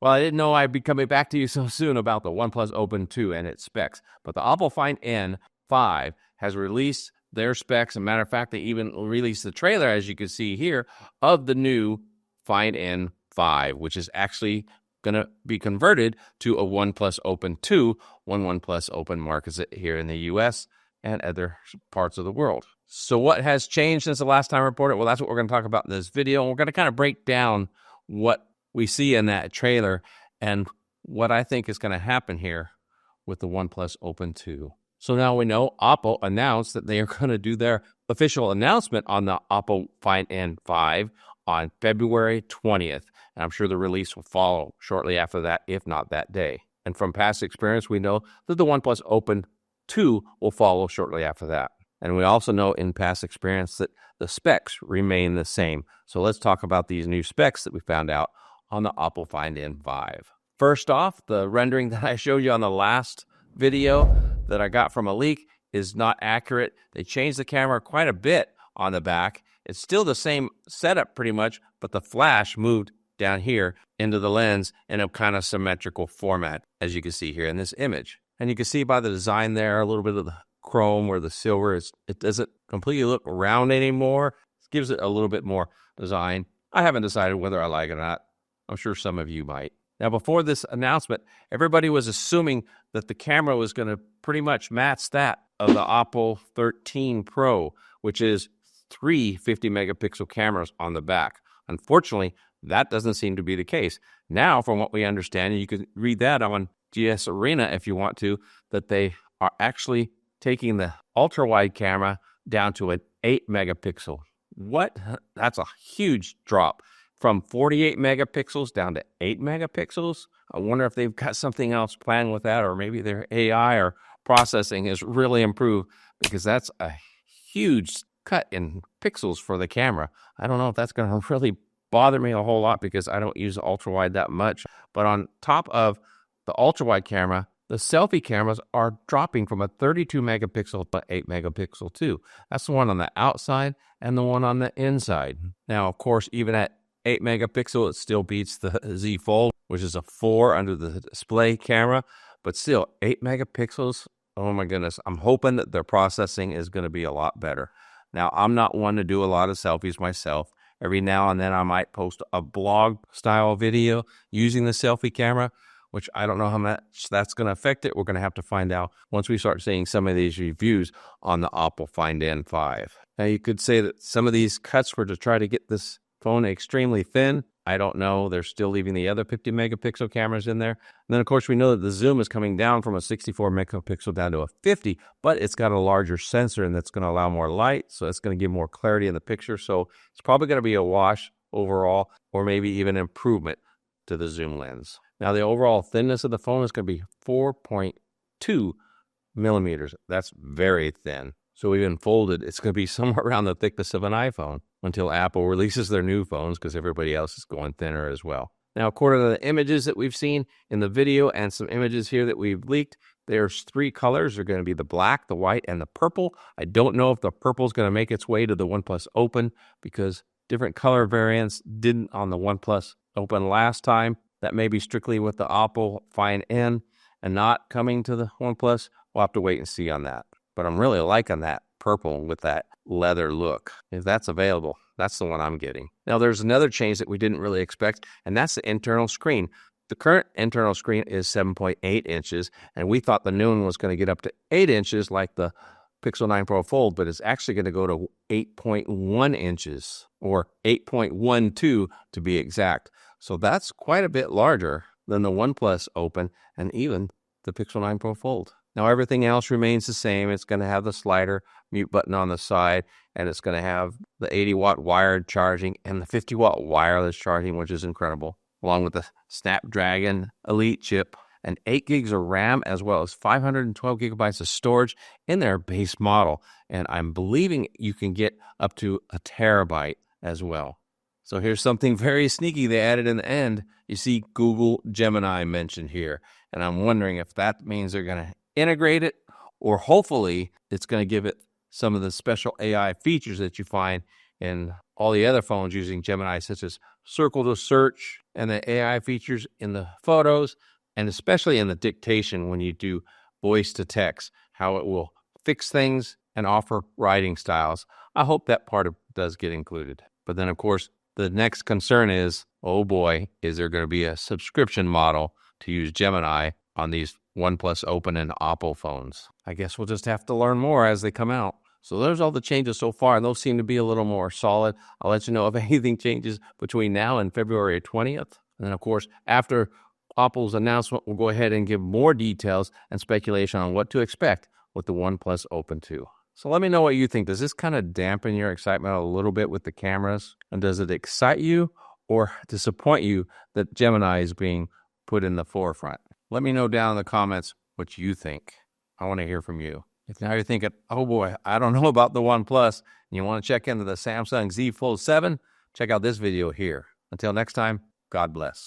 Well, I didn't know I'd be coming back to you so soon about the OnePlus Open 2 and its specs, but the Oppo Find N5 has released their specs. As a matter of fact, they even released the trailer, as you can see here, of the new Find N5, which is actually going to be converted to a OnePlus Open 2 when OnePlus Open markets it here in the US and other parts of the world. So what has changed since the last time I reported? Well, that's what we're going to talk about in this video. And we're going to kind of break down what we see in that trailer and what I think is going to happen here with the OnePlus Open 2. So now we know Oppo announced that they are going to do their official announcement on the Oppo Find N5 on February 20th. And I'm sure the release will follow shortly after that, if not that day. And from past experience, we know that the OnePlus Open 2 will follow shortly after that. And we also know in past experience that the specs remain the same. So let's talk about these new specs that we found out on the Oppo Find N5. First off, the rendering that I showed you on the last video that I got from a leak is not accurate. They changed the camera quite a bit on the back. It's still the same setup pretty much, but the flash moved down here into the lens in a kind of symmetrical format, as you can see here in this image. And you can see by the design there, a little bit of the chrome or the silver, it doesn't completely look round anymore. It gives it a little bit more design. I haven't decided whether I like it or not. I'm sure some of you might. Now, before this announcement, everybody was assuming that the camera was going to pretty much match that of the Oppo 13 Pro, which is 3 50-megapixel cameras on the back. Unfortunately, that doesn't seem to be the case. Now, from what we understand, and you can read that on GS Arena if you want to, that they are actually taking the ultra-wide camera down to an 8-megapixel. What? That's a huge drop. From 48 megapixels down to 8 megapixels. I wonder if they've got something else planned with that, or maybe their AI or processing has really improved, because that's a huge cut in pixels for the camera. I don't know if that's going to really bother me a whole lot because I don't use ultra-wide that much. But on top of the ultra-wide camera, the selfie cameras are dropping from a 32 megapixel to 8 megapixel too. That's the one on the outside and the one on the inside. Now, of course, even at 8 megapixel, it still beats the Z Fold, which is a 4 under the display camera, but still 8 megapixels. Oh my goodness. I'm hoping that their processing is going to be a lot better. Now, I'm not one to do a lot of selfies myself. Every now and then I might post a blog style video using the selfie camera, which I don't know how much that's going to affect it. We're going to have to find out once we start seeing some of these reviews on the Oppo Find N5. Now, you could say that some of these cuts were to try to get this phone extremely thin. I don't know. They're still leaving the other 50 megapixel cameras in there. And then, of course, we know that the zoom is coming down from a 64 megapixel down to a 50, but it's got a larger sensor, and that's going to allow more light, so it's going to give more clarity in the picture. So it's probably going to be a wash overall, or maybe even improvement to the zoom lens. Now, the overall thinness of the phone is going to be 4.2 millimeters. That's very thin. So even folded, it's going to be somewhere around the thickness of an iPhone until Apple releases their new phones, because everybody else is going thinner as well. Now, according to the images that we've seen in the video and some images here that we've leaked, there's 3 colors. They're going to be the black, the white, and the purple. I don't know if the purple is going to make its way to the OnePlus Open, because different color variants didn't on the OnePlus Open last time. That may be strictly with the Oppo Find N and not coming to the OnePlus. We'll have to wait and see on that. But I'm really liking that purple with that leather look. If that's available, that's the one I'm getting. Now, there's another change that we didn't really expect, and that's the internal screen. The current internal screen is 7.8 inches, and we thought the new one was going to get up to 8 inches like the Pixel 9 Pro Fold, but it's actually going to go to 8.1 inches, or 8.12 to be exact. So that's quite a bit larger than the OnePlus Open and even the Pixel 9 Pro Fold. Now, everything else remains the same. It's going to have the slider mute button on the side, and it's going to have the 80-watt wired charging and the 50-watt wireless charging, which is incredible, along with the Snapdragon Elite chip and 8 gigs of RAM, as well as 512 gigabytes of storage in their base model. And I'm believing you can get up to a terabyte as well. So here's something very sneaky they added in the end. You see Google Gemini mentioned here, and I'm wondering if that means they're going to integrate it, or hopefully it's going to give it some of the special AI features that you find in all the other phones using Gemini, such as circle to search and the AI features in the photos, and especially in the dictation when you do voice to text, how it will fix things and offer writing styles. I hope that part does get included. But then, of course, the next concern is, oh boy, is there going to be a subscription model to use Gemini on these OnePlus Open and Oppo phones? I guess we'll just have to learn more as they come out. So there's all the changes so far, and those seem to be a little more solid. I'll let you know if anything changes between now and February 20th. And then, of course, after Apple's announcement, we'll go ahead and give more details and speculation on what to expect with the OnePlus Open 2. So let me know what you think. Does this kind of dampen your excitement a little bit with the cameras? And does it excite you or disappoint you that Gemini is being put in the forefront? Let me know down in the comments what you think. I want to hear from you. If now you're thinking, oh boy, I don't know about the OnePlus, and you want to check into the Samsung Z Fold 7, check out this video here. Until next time, God bless.